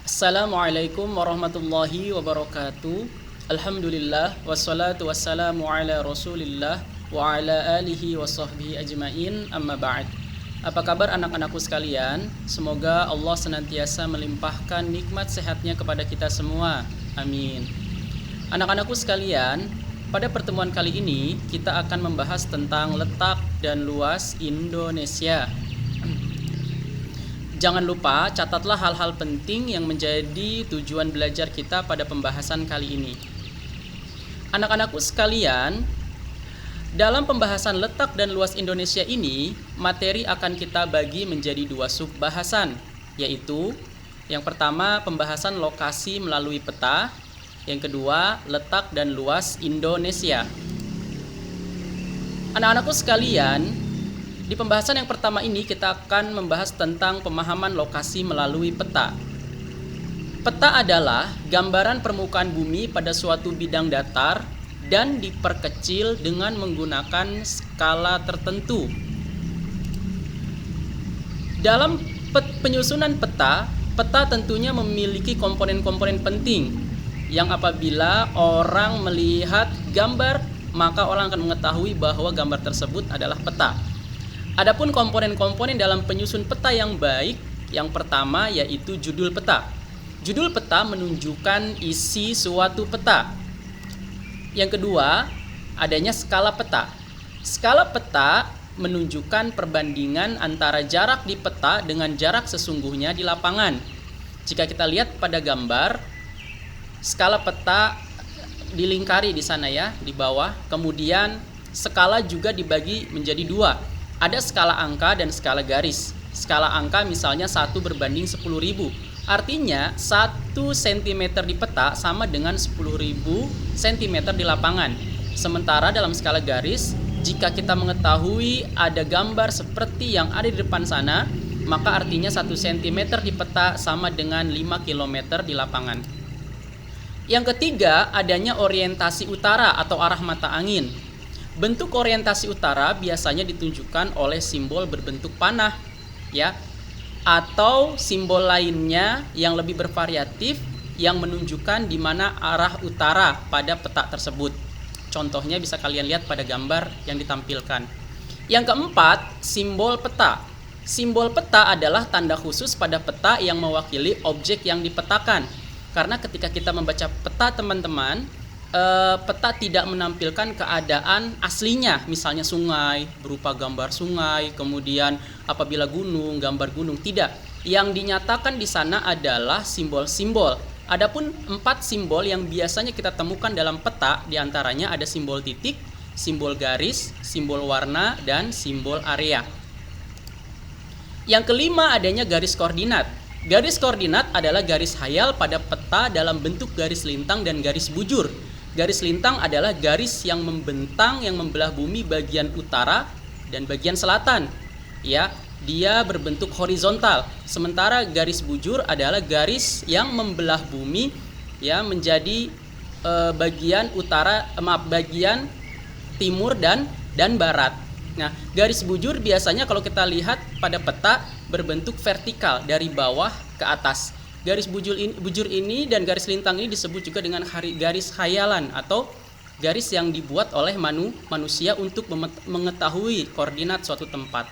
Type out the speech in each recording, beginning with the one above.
Assalamualaikum warahmatullahi wabarakatuh. Alhamdulillah wassalatu wassalamu ala Rasulillah wa ala alihi wa sahbihi ajmain, amma ba'd. Apa kabar anak-anakku sekalian? Semoga Allah senantiasa melimpahkan nikmat sehatnya kepada kita semua. Amin. Anak-anakku sekalian, pada pertemuan kali ini kita akan membahas tentang letak dan luas Indonesia. Jangan lupa catatlah hal-hal penting yang menjadi tujuan belajar kita pada pembahasan kali ini. Anak-anakku sekalian, dalam pembahasan letak dan luas Indonesia ini, materi akan kita bagi menjadi dua sub-bahasan, yaitu yang pertama pembahasan lokasi melalui peta, yang kedua letak dan luas Indonesia. Anak-anakku sekalian, di pembahasan yang pertama ini kita akan membahas tentang pemahaman lokasi melalui peta. Peta adalah gambaran permukaan bumi pada suatu bidang datar dan diperkecil dengan menggunakan skala tertentu. Dalam penyusunan peta, peta tentunya memiliki komponen-komponen penting yang apabila orang melihat gambar, maka orang akan mengetahui bahwa gambar tersebut adalah peta. Adapun komponen-komponen dalam penyusun peta yang baik, yang pertama yaitu judul peta. Judul peta menunjukkan isi suatu peta. Yang kedua, adanya skala peta. Skala peta menunjukkan perbandingan antara jarak di peta dengan jarak sesungguhnya di lapangan. Jika kita lihat pada gambar, skala peta dilingkari di sana ya, di bawah. Kemudian skala juga dibagi menjadi dua. Ada skala angka dan skala garis. Skala angka misalnya 1 berbanding 10.000. Artinya 1 cm di peta sama dengan 10.000 cm di lapangan. Sementara dalam skala garis, jika kita mengetahui ada gambar seperti yang ada di depan sana, maka artinya 1 cm di peta sama dengan 5 km di lapangan. Yang ketiga, adanya orientasi utara atau arah mata angin. Bentuk orientasi utara biasanya ditunjukkan oleh simbol berbentuk panah, ya, atau simbol lainnya yang lebih bervariatif yang menunjukkan di mana arah utara pada peta tersebut. Contohnya bisa kalian lihat pada gambar yang ditampilkan. Yang keempat, simbol peta. Simbol peta adalah tanda khusus pada peta yang mewakili objek yang dipetakan. Karena ketika kita membaca peta teman-teman, peta tidak menampilkan keadaan aslinya, misalnya sungai berupa gambar sungai, kemudian apabila gunung, gambar gunung, tidak. Yang dinyatakan di sana adalah simbol-simbol. Adapun 4 simbol yang biasanya kita temukan dalam peta, diantaranya ada simbol titik, simbol garis, simbol warna, dan simbol area. Yang kelima adanya garis koordinat. Garis koordinat adalah garis hayal pada peta dalam bentuk garis lintang dan garis bujur. Garis lintang adalah garis yang membentang yang membelah bumi bagian utara dan bagian selatan. Ya, dia berbentuk horizontal. Sementara garis bujur adalah garis yang membelah bumi ya menjadi bagian bagian timur dan barat. Nah, garis bujur biasanya kalau kita lihat pada peta berbentuk vertikal dari bawah ke atas. Garis bujur ini dan garis lintang ini disebut juga dengan garis khayalan atau garis yang dibuat oleh manusia untuk mengetahui koordinat suatu tempat.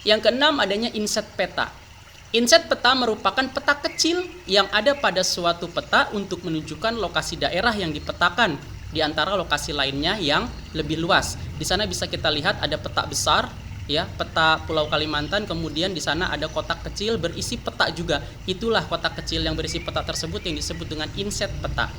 Yang keenam adanya inset peta. Inset peta merupakan peta kecil yang ada pada suatu peta untuk menunjukkan lokasi daerah yang dipetakan di antara lokasi lainnya yang lebih luas. Di sana bisa kita lihat ada peta besar, ya, peta Pulau Kalimantan, kemudian di sana ada kotak kecil berisi peta juga. Itulah kotak kecil yang berisi peta tersebut yang disebut dengan inset peta.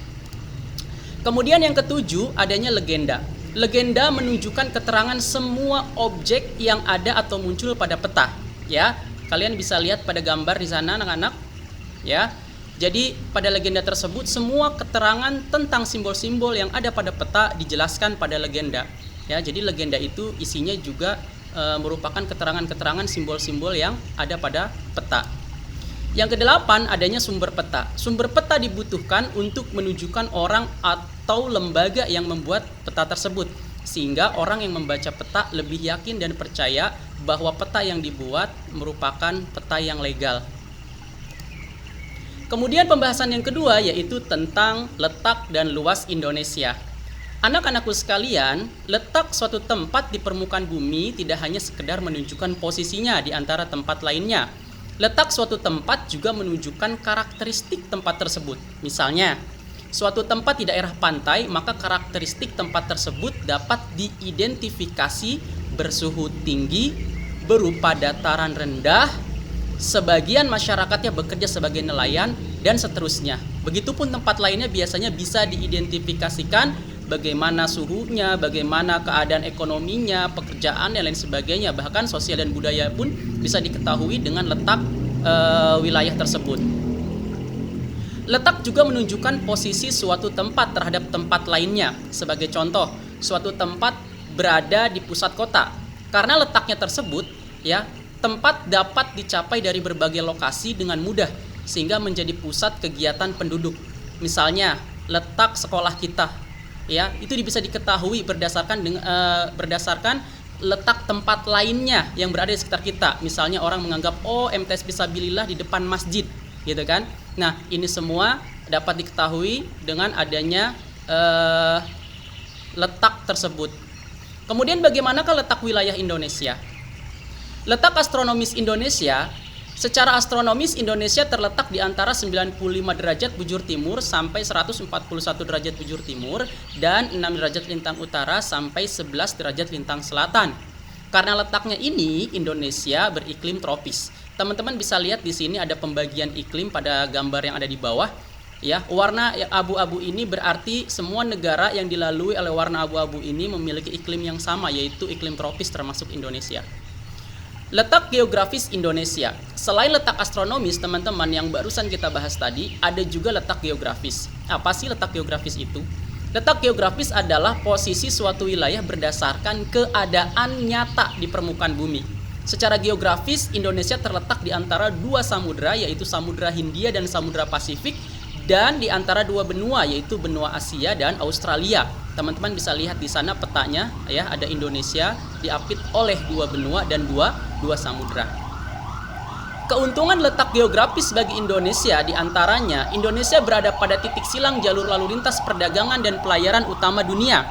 Kemudian yang ketujuh adanya legenda. Legenda menunjukkan keterangan semua objek yang ada atau muncul pada peta, ya. Kalian bisa lihat pada gambar di sana anak-anak, ya. Jadi pada legenda tersebut semua keterangan tentang simbol-simbol yang ada pada peta dijelaskan pada legenda. Ya, jadi legenda itu isinya juga merupakan keterangan-keterangan simbol-simbol yang ada pada peta. Yang kedelapan adanya sumber peta. Sumber peta dibutuhkan untuk menunjukkan orang atau lembaga yang membuat peta tersebut, sehingga orang yang membaca peta lebih yakin dan percaya bahwa peta yang dibuat merupakan peta yang legal. Kemudian pembahasan yang kedua yaitu tentang letak dan luas Indonesia. Anak-anakku sekalian, letak suatu tempat di permukaan bumi tidak hanya sekedar menunjukkan posisinya di antara tempat lainnya. Letak suatu tempat juga menunjukkan karakteristik tempat tersebut. Misalnya, suatu tempat di daerah pantai, maka karakteristik tempat tersebut dapat diidentifikasi bersuhu tinggi, berupa dataran rendah, sebagian masyarakatnya bekerja sebagai nelayan, dan seterusnya. Begitupun tempat lainnya biasanya bisa diidentifikasikan bagaimana suhunya, bagaimana keadaan ekonominya, pekerjaan, dan lain sebagainya. Bahkan sosial dan budaya pun bisa diketahui dengan letak wilayah tersebut. Letak juga menunjukkan posisi suatu tempat terhadap tempat lainnya. Sebagai contoh, suatu tempat berada di pusat kota. Karena letaknya tersebut, ya, tempat dapat dicapai dari berbagai lokasi dengan mudah sehingga menjadi pusat kegiatan penduduk. Misalnya, letak sekolah kita, ya, itu bisa diketahui berdasarkan letak tempat lainnya yang berada di sekitar kita. Misalnya orang menganggap MTS Fisabilillah di depan masjid, gitu kan. Nah, ini semua dapat diketahui dengan adanya letak tersebut. Kemudian bagaimanakah letak wilayah Indonesia? Letak astronomis Indonesia, secara astronomis Indonesia terletak di antara 95 derajat bujur timur sampai 141 derajat bujur timur dan 6 derajat lintang utara sampai 11 derajat lintang selatan. Karena letaknya ini, Indonesia beriklim tropis. Teman-teman bisa lihat di sini ada pembagian iklim pada gambar yang ada di bawah. Ya, warna abu-abu ini berarti semua negara yang dilalui oleh warna abu-abu ini memiliki iklim yang sama, yaitu iklim tropis termasuk Indonesia. Letak geografis Indonesia. Selain letak astronomis, teman-teman, yang barusan kita bahas tadi, ada juga letak geografis. Apa sih letak geografis itu? Letak geografis adalah posisi suatu wilayah berdasarkan keadaan nyata di permukaan bumi. Secara geografis, Indonesia terletak di antara dua samudra, yaitu Samudra Hindia dan Samudra Pasifik, dan di antara dua benua, yaitu benua Asia dan Australia. Teman-teman bisa lihat di sana petanya, ya, ada Indonesia diapit oleh dua benua dan dua samudra. Keuntungan letak geografis bagi Indonesia diantaranya, Indonesia berada pada titik silang jalur lalu lintas perdagangan dan pelayaran utama dunia,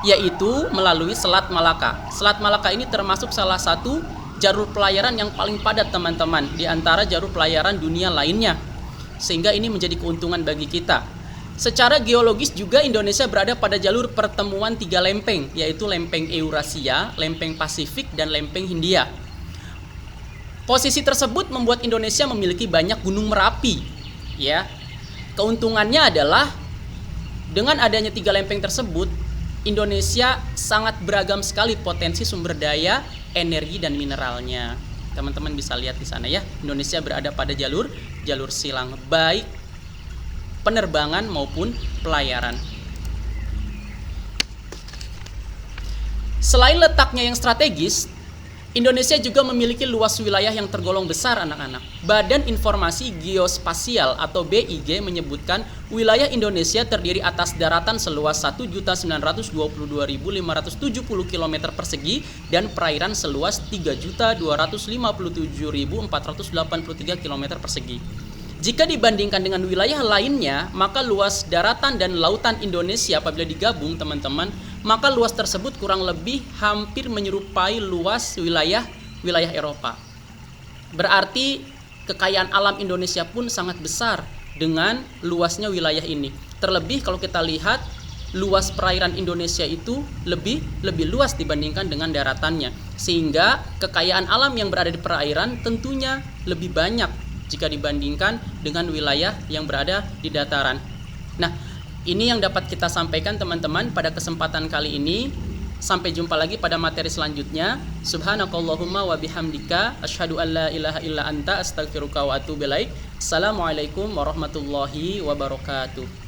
yaitu melalui Selat Malaka. Selat Malaka ini termasuk salah satu jalur pelayaran yang paling padat, teman-teman, di antara jalur pelayaran dunia lainnya. Sehingga ini menjadi keuntungan bagi kita. Secara geologis juga Indonesia berada pada jalur pertemuan tiga lempeng, yaitu lempeng Eurasia, lempeng Pasifik, dan lempeng Hindia. Posisi tersebut membuat Indonesia memiliki banyak gunung Merapi, ya. Keuntungannya adalah dengan adanya tiga lempeng tersebut, Indonesia sangat beragam sekali potensi sumber daya, energi, dan mineralnya. Teman-teman bisa lihat di sana, ya. Indonesia berada pada jalur silang, baik penerbangan maupun pelayaran. Selain letaknya yang strategis, Indonesia juga memiliki luas wilayah yang tergolong besar, anak-anak. Badan Informasi Geospasial atau BIG menyebutkan wilayah Indonesia terdiri atas daratan seluas 1.922.570 km persegi dan perairan seluas 3.257.483 km persegi. Jika dibandingkan dengan wilayah lainnya, maka luas daratan dan lautan Indonesia apabila digabung, teman-teman, maka luas tersebut kurang lebih hampir menyerupai luas wilayah Eropa. Berarti kekayaan alam Indonesia pun sangat besar dengan luasnya wilayah ini. Terlebih kalau kita lihat luas perairan Indonesia itu lebih luas dibandingkan dengan daratannya. Sehingga kekayaan alam yang berada di perairan tentunya lebih banyak jika dibandingkan dengan wilayah yang berada di dataran. Nah, ini yang dapat kita sampaikan, teman-teman, pada kesempatan kali ini. Sampai jumpa lagi pada materi selanjutnya. Subhanakallahumma wa bihamdika asyhadu an la ilaha illa anta astaghfiruka wa atubu ilaik. Assalamualaikum warahmatullahi wabarakatuh.